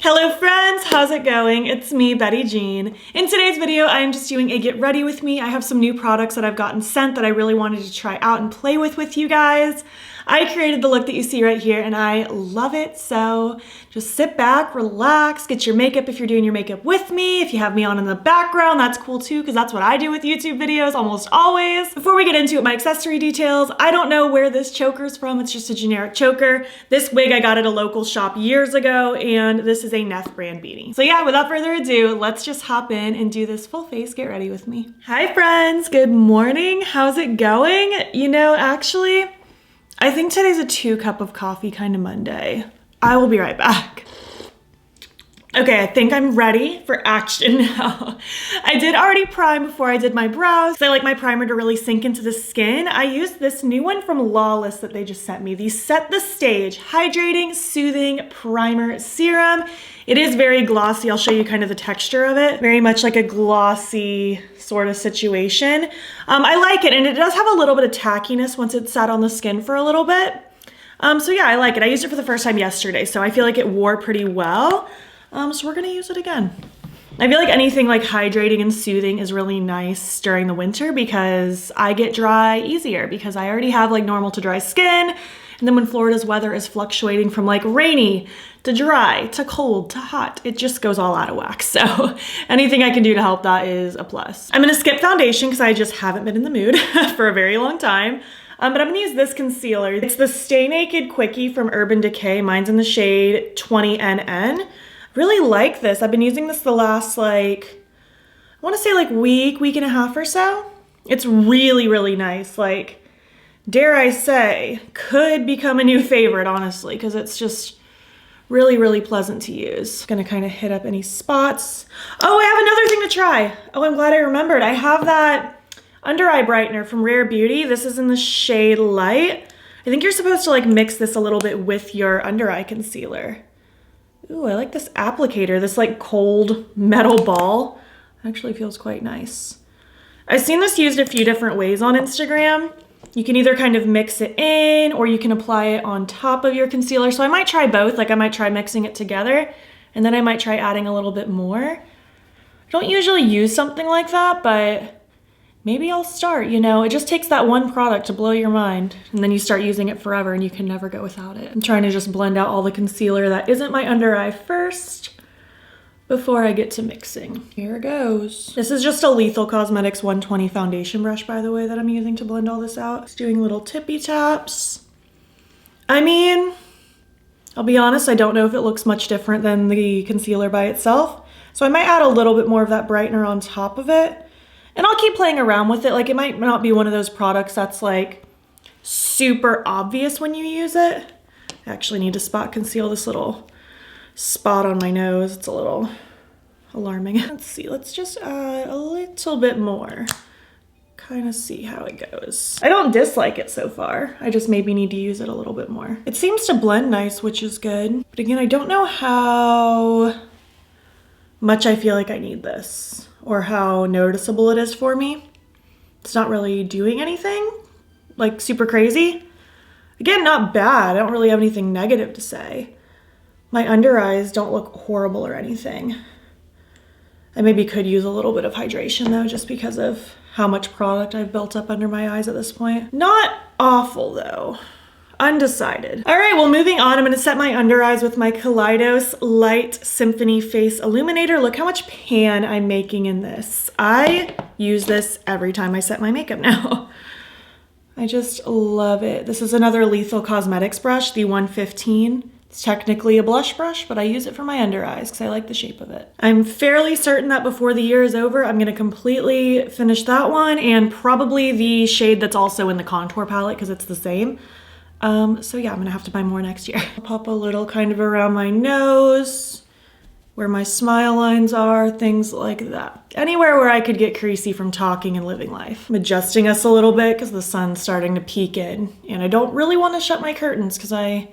Hello friends, how's it going? It's me, Betty Jean. In today's video, I am just doing a get ready with me. I have some new products that I've gotten sent that I really wanted to try out and play with you guys. I created the look that you see right here and I love it. So just sit back, relax, get your makeup if you're doing your makeup with me. If you have me on in the background, that's cool too, because that's what I do with YouTube videos almost always. Before we get into my accessory details, I don't know where this choker is from. It's just a generic choker. This wig I got at a local shop years ago, and this is a Neff brand beanie. So yeah, without further ado, let's just hop in and do this full face get ready with me. Hi friends, good morning. How's it going? You know, actually, I think today's a 2 cup of coffee kind of Monday. I will be right back. Okay, I think I'm ready for action now. I did already prime before I did my brows, because I like my primer to really sink into the skin. I used this new one from Lawless that they just sent me, the Set the Stage Hydrating Soothing Primer Serum. It is very glossy. I'll show you kind of the texture of it. Very much like a glossy sort of situation. I like it, and it does have a little bit of tackiness once it's sat on the skin for a little bit. So yeah, I like it. I used it for the first time yesterday, so I feel like it wore pretty well. So we're gonna use it again. I feel like anything like hydrating and soothing is really nice during the winter because I get dry easier because I already have like normal to dry skin. And then when Florida's weather is fluctuating from like rainy to dry to cold to hot, it just goes all out of whack. So anything I can do to help that is a plus. I'm gonna skip foundation because I just haven't been in the mood for a very long time. But I'm gonna use this concealer. It's the Stay Naked Quickie from Urban Decay. Mine's in the shade 20NN. Really like this. I've been using this the last I wanna say week and a half or so. It's really, really nice. Like, dare I say, could become a new favorite, honestly, because it's just really, really pleasant to use. Gonna kind of hit up any spots. Oh, I have another thing to try. Oh, I'm glad I remembered. I have that under eye brightener from Rare Beauty. This is in the shade Light. I think you're supposed to like mix this a little bit with your under eye concealer. Ooh, I like this applicator, this like cold metal ball. Actually feels quite nice. I've seen this used a few different ways on Instagram. You can either kind of mix it in or you can apply it on top of your concealer. So I might try both. Like I might try mixing it together and then I might try adding a little bit more. I don't usually use something like that, but maybe I'll start, you know. It just takes that one product to blow your mind and then you start using it forever and you can never go without it. I'm trying to just blend out all the concealer that isn't my under eye first before I get to mixing. Here it goes. This is just a Lethal Cosmetics 120 foundation brush, by the way, that I'm using to blend all this out. Just doing little tippy taps. I mean, I'll be honest, I don't know if it looks much different than the concealer by itself. So I might add a little bit more of that brightener on top of it. And I'll keep playing around with it. Like it might not be one of those products that's like super obvious when you use it. I actually need to spot conceal this little spot on my nose. It's a little alarming. Let's see, let's just add a little bit more. Kind of see how it goes. I don't dislike it so far. I just maybe need to use it a little bit more. It seems to blend nice, which is good. But again, I don't know how much I feel like I need this or how noticeable it is for me. It's not really doing anything like super crazy. Again, not bad. I don't really have anything negative to say. My under eyes don't look horrible or anything. I maybe could use a little bit of hydration though, just because of how much product I've built up under my eyes at this point. Not awful though. Undecided. All right, well, moving on, I'm gonna set my under eyes with my Kaleidos Light Symphony Face Illuminator. Look how much pan I'm making in this. I use this every time I set my makeup now. I just love it. This is another Lethal Cosmetics brush, the 115. It's technically a blush brush, but I use it for my under eyes because I like the shape of it. I'm fairly certain that before the year is over, I'm gonna completely finish that one and probably the shade that's also in the contour palette because it's the same. So yeah, I'm gonna have to buy more next year. I'll pop a little kind of around my nose, where my smile lines are, things like that. Anywhere where I could get creasy from talking and living life. I'm adjusting us a little bit because the sun's starting to peek in and I don't really want to shut my curtains because I'm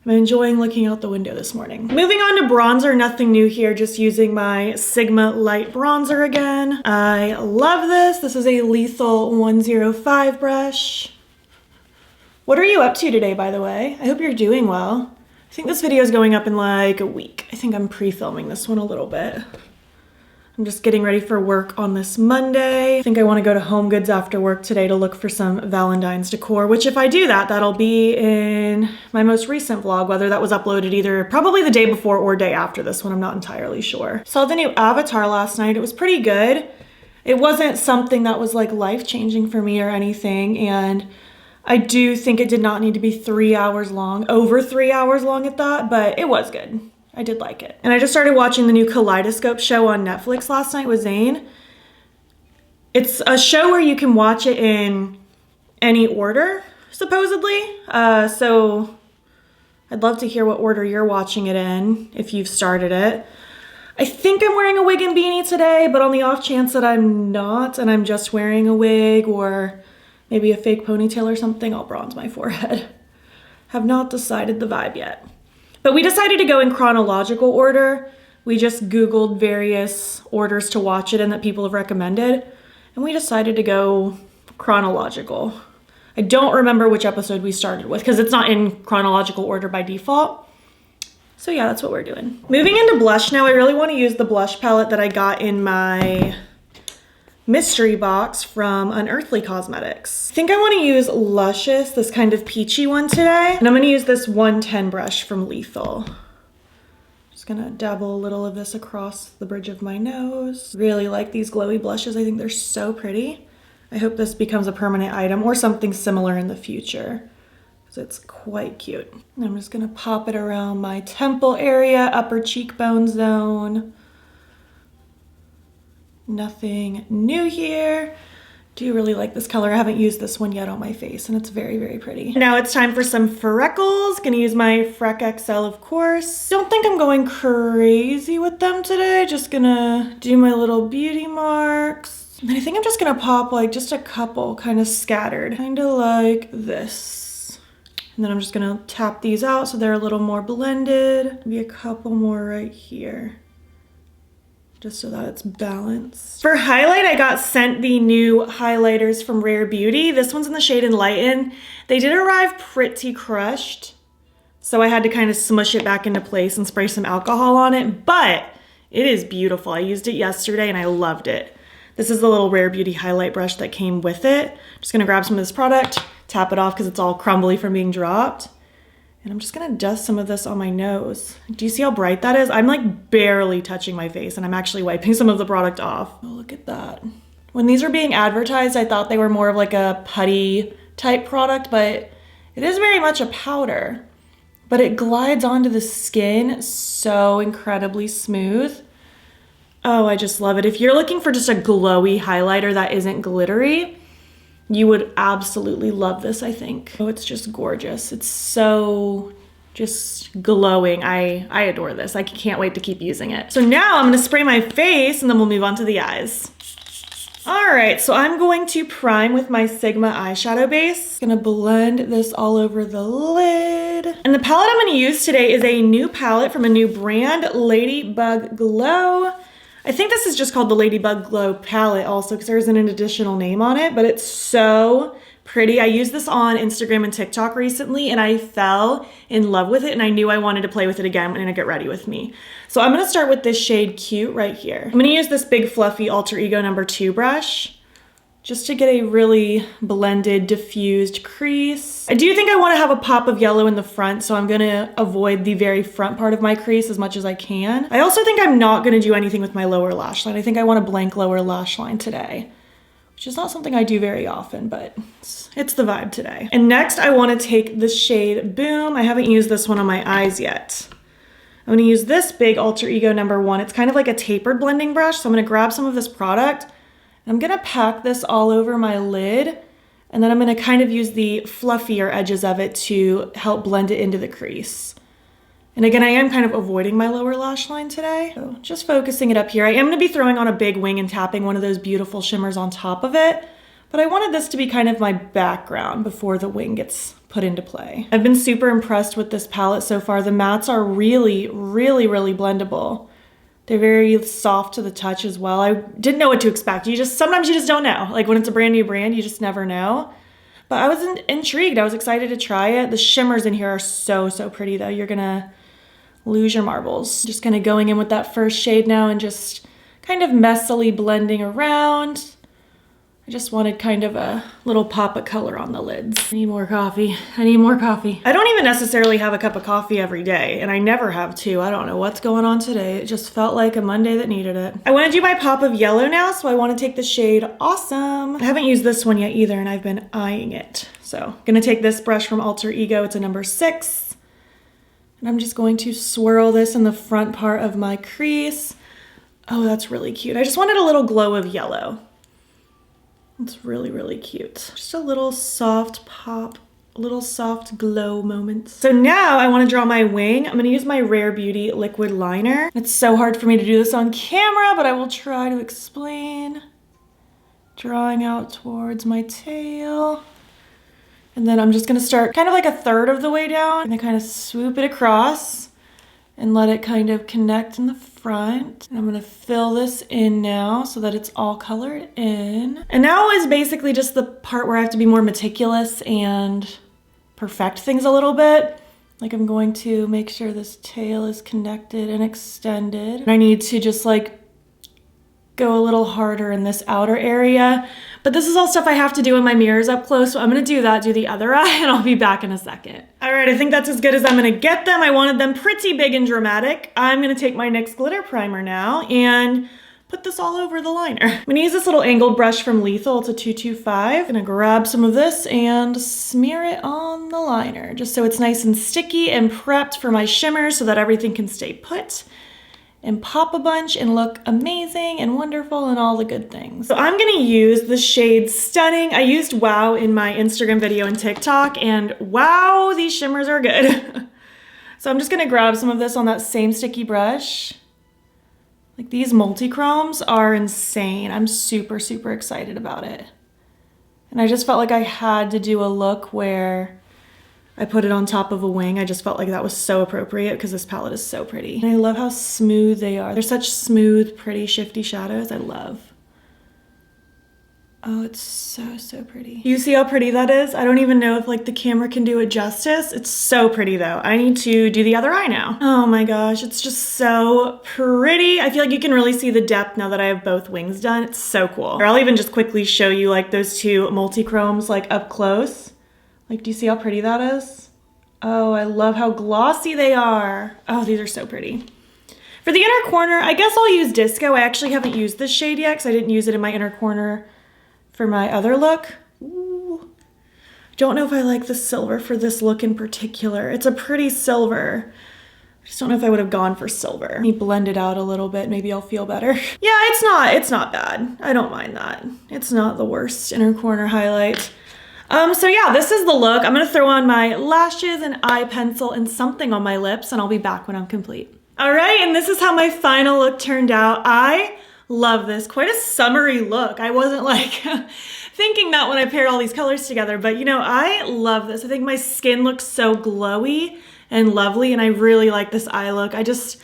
enjoying looking out the window this morning. Moving on to bronzer, nothing new here, just using my Sigma Light Bronzer again. I love this. This is a Lethal 105 brush. What are you up to today, by the way? I hope you're doing well. think this video is going up in like a week. I think I'm pre-filming this one a little bit. I'm just getting ready for work on this Monday. I think I want to go to Home Goods after work today to look for some Valentine's decor, which if I do that, that'll be in my most recent vlog, whether that was uploaded either probably the day before or day after this one, I'm not entirely sure. Saw the new Avatar last night. It was pretty good. It wasn't something that was like life-changing for me or anything, and I do think it did not need to be 3 hours long, over 3 hours long at that, but it was good. I did like it. And I just started watching the new Kaleidoscope show on Netflix last night with Zane. It's a show where you can watch it in any order, supposedly. So I'd love to hear what order you're watching it in, if you've started it. I think I'm wearing a wig and beanie today, but on the off chance that I'm not, and I'm just wearing a wig or maybe a fake ponytail or something, I'll bronze my forehead. Have not decided the vibe yet. But we decided to go in chronological order. We just Googled various orders to watch it in that people have recommended, and we decided to go chronological. I don't remember which episode we started with because it's not in chronological order by default. So yeah, that's what we're doing. Moving into blush now, I really want to use the blush palette that I got in my mystery box from Unearthly Cosmetics. I think I want to use Luscious, this kind of peachy one today. And I'm going to use this 110 brush from Lethal. Just going to dabble a little of this across the bridge of my nose. Really like these glowy blushes. I think they're so pretty. I hope this becomes a permanent item or something similar in the future, because it's quite cute. And I'm just going to pop it around my temple area, upper cheekbone zone. Nothing new here. Do really like this color. I haven't used this one yet on my face, and it's very, very pretty. Now it's time for some freckles. Gonna use my Freck XL, of course. Don't think I'm going crazy with them today. Just gonna do my little beauty marks. And I think I'm just gonna pop like just a couple kind of scattered, kind of like this. And then I'm just gonna tap these out so they're a little more blended. Maybe a couple more right here, just so that it's balanced. For highlight, I got sent the new highlighters from Rare Beauty. This one's in the shade Enlighten. They did arrive pretty crushed, so I had to kind of smush it back into place and spray some alcohol on it, but it is beautiful. I used it yesterday and I loved it. This is the little Rare Beauty highlight brush that came with it. Just gonna grab some of this product, tap it off because it's all crumbly from being dropped. And I'm just gonna dust some of this on my nose. Do you see how bright that is? I'm like barely touching my face, and I'm actually wiping some of the product off. Oh, look at that. When these were being advertised, I thought they were more of like a putty type product, but it is very much a powder. But it glides onto the skin so incredibly smooth. Oh, I just love it. If you're looking for just a glowy highlighter that isn't glittery, you would absolutely love this, I think. Oh, it's just gorgeous. It's so just glowing. I adore this. I can't wait to keep using it. So now I'm gonna spray my face and then we'll move on to the eyes. All right, so I'm going to prime with my Sigma eyeshadow base. Gonna blend this all over the lid. And the palette I'm gonna use today is a new palette from a new brand, Ladybug Glow. I think this is just called the Ladybug Glow palette also because there's an additional name on it, but it's so pretty. I used this on Instagram and TikTok recently and I fell in love with it, and I knew I wanted to play with it again and Get Ready With Me. So I'm gonna start with this shade Cute right here. I'm gonna use this big fluffy Alter Ego #2 brush just to get a really blended, diffused crease. I do think I wanna have a pop of yellow in the front, so I'm gonna avoid the very front part of my crease as much as I can. I also think I'm not gonna do anything with my lower lash line. I think I want a blank lower lash line today, which is not something I do very often, but it's the vibe today. And next I wanna take the shade Boom. I haven't used this one on my eyes yet. I'm gonna use this big Alter Ego #1. It's kind of like a tapered blending brush, so I'm gonna grab some of this product. I'm gonna pack this all over my lid, and then I'm gonna kind of use the fluffier edges of it to help blend it into the crease. And again, I am kind of avoiding my lower lash line today, so just focusing it up here. I am gonna be throwing on a big wing and tapping one of those beautiful shimmers on top of it, but I wanted this to be kind of my background before the wing gets put into play. I've been super impressed with this palette so far. The mattes are really, really, really blendable. They're very soft to the touch as well. I didn't know what to expect. Sometimes you just don't know. Like when it's a brand new brand, you just never know. But I was intrigued. I was excited to try it. The shimmers in here are so, so pretty though. You're gonna lose your marbles. Just kind of going in with that first shade now and just kind of messily blending around. I just wanted kind of a little pop of color on the lids. I need more coffee. I need more coffee. I don't even necessarily have a cup of coffee every day, and I never have to. I don't know what's going on today. It just felt like a Monday that needed it. I want to do my pop of yellow now, so I want to take the shade Awesome. I haven't used this one yet either, and I've been eyeing it. So I'm gonna take this brush from Alter Ego. It's a number 6. And I'm just going to swirl this in the front part of my crease. Oh, that's really cute. I just wanted a little glow of yellow. It's really, really cute. Just a little soft pop, a little soft glow moment. So now I want to draw my wing. I'm going to use my Rare Beauty liquid liner. It's so hard for me to do this on camera, but I will try to explain. Drawing out towards my tail. And then I'm just going to start kind of like a third of the way down and then kind of swoop it across and let it kind of connect in the front. And I'm gonna fill this in now so that it's all colored in. And now is basically just the part where I have to be more meticulous and perfect things a little bit. Like I'm going to make sure this tail is connected and extended. And I need to just like go a little harder in this outer area. But this is all stuff I have to do when my mirror's up close, so I'm gonna do that, do the other eye, and I'll be back in a second. All right, I think that's as good as I'm gonna get them. I wanted them pretty big and dramatic. I'm gonna take my NYX glitter primer now and put this all over the liner. I'm gonna use this little angled brush from Lethal. It's a 225. I'm gonna grab some of this and smear it on the liner, just so it's nice and sticky and prepped for my shimmer so that everything can stay put and pop a bunch and look amazing and wonderful and all the good things. So I'm gonna use the shade Stunning. I used Wow in my Instagram video and TikTok, and wow, these shimmers are good. So I'm just gonna grab some of this on that same sticky brush. Like these multi-chromes are insane. I'm super, super excited about it. And I just felt like I had to do a look where I put it on top of a wing. I just felt like that was so appropriate because this palette is so pretty. And I love how smooth they are. They're such smooth, pretty, shifty shadows. I love. Oh, it's so, so pretty. You see how pretty that is? I don't even know if like the camera can do it justice. It's so pretty though. I need to do the other eye now. Oh my gosh, it's just so pretty. I feel like you can really see the depth now that I have both wings done. It's so cool. Or I'll even just quickly show you like those two multi-chromes like up close. Like, do you see how pretty that is? Oh, I love how glossy they are. Oh, these are so pretty. For the inner corner, I guess I'll use Disco. I actually haven't used this shade yet because I didn't use it in my inner corner for my other look. Ooh. Don't know if I like the silver for this look in particular. It's a pretty silver. I just don't know if I would have gone for silver. Let me blend it out a little bit. Maybe I'll feel better. Yeah, it's not bad. I don't mind that. It's not the worst inner corner highlight. So yeah, this is the look. I'm gonna throw on my lashes, an eye pencil, and something on my lips, and I'll be back when I'm complete. All right, and this is how my final look turned out. I love this. Quite a summery look. I wasn't like thinking that when I paired all these colors together, but you know, I love this. I think my skin looks so glowy and lovely, and I really like this eye look. I just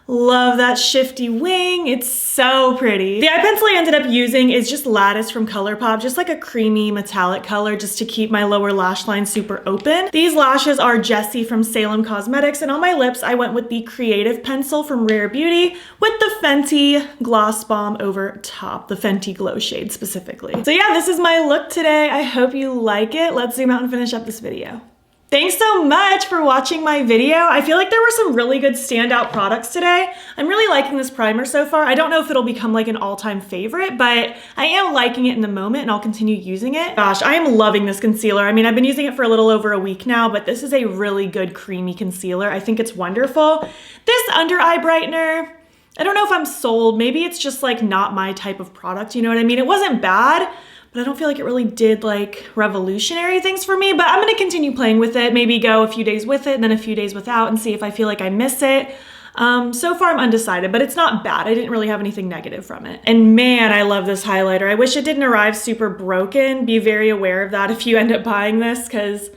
love that shifty wing. It's so pretty. The eye pencil I ended up using is just Lattice from Colourpop, just like a creamy metallic color just to keep my lower lash line super open. These lashes are Jessie from Salem Cosmetics, and on my lips I went with the Creative Pencil from Rare Beauty with the Fenty Gloss Bomb over top, the Fenty Glow shade specifically. So yeah, this is my look today. I hope you like it. Let's zoom out and finish up this video. Thanks so much for watching my video. I feel like there were some really good standout products today. I'm really liking this primer so far. I don't know if it'll become like an all-time favorite, but I am liking it in the moment and I'll continue using it. Gosh, I am loving this concealer. I mean, I've been using it for a little over a week now, but this is a really good creamy concealer. I think it's wonderful. This under eye brightener, I don't know if I'm sold. Maybe it's just like not my type of product, you know what I mean? It wasn't bad, but I don't feel like it really did like revolutionary things for me, but I'm gonna continue playing with it, maybe go a few days with it and then a few days without and see if I feel like I miss it. So far I'm undecided, but it's not bad. I didn't really have anything negative from it. And man, I love this highlighter. I wish it didn't arrive super broken. Be very aware of that if you end up buying this because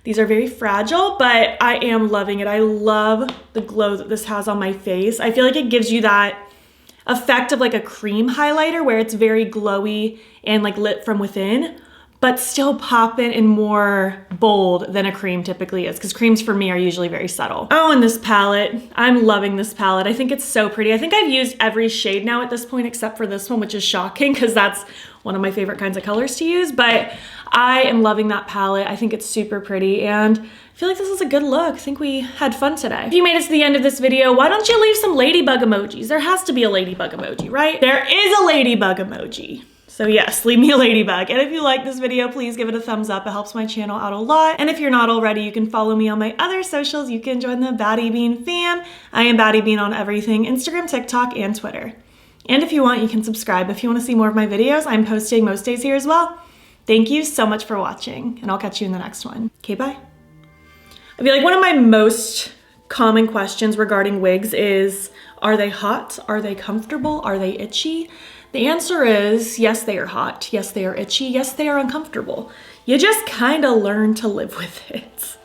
these are very fragile, but I am loving it. I love the glow that this has on my face. I feel like it gives you that effect of like a cream highlighter where it's very glowy and like lit from within, but still poppin' and more bold than a cream typically is, because creams for me are usually very subtle. Oh, and this palette. I'm loving this palette. I think it's so pretty. I think I've used every shade now at this point except for this one, which is shocking because that's one of my favorite kinds of colors to use, but I am loving that palette. I think it's super pretty, and I feel like this is a good look. I think we had fun today. If you made it to the end of this video, why don't you leave some ladybug emojis? There has to be a ladybug emoji, right? There is a ladybug emoji. So yes, leave me a ladybug. And if you like this video, please give it a thumbs up. It helps my channel out a lot. And if you're not already, you can follow me on my other socials. You can join the battybean fam. I am battybean on everything, Instagram, TikTok, and Twitter. And if you want, you can subscribe. If you want to see more of my videos, I'm posting most days here as well. Thank you so much for watching, and I'll catch you in the next one. Okay, bye. I feel like one of my most common questions regarding wigs is, are they hot? Are they comfortable? Are they itchy? The answer is yes, they are hot. Yes, they are itchy. Yes, they are uncomfortable. You just kind of learn to live with it.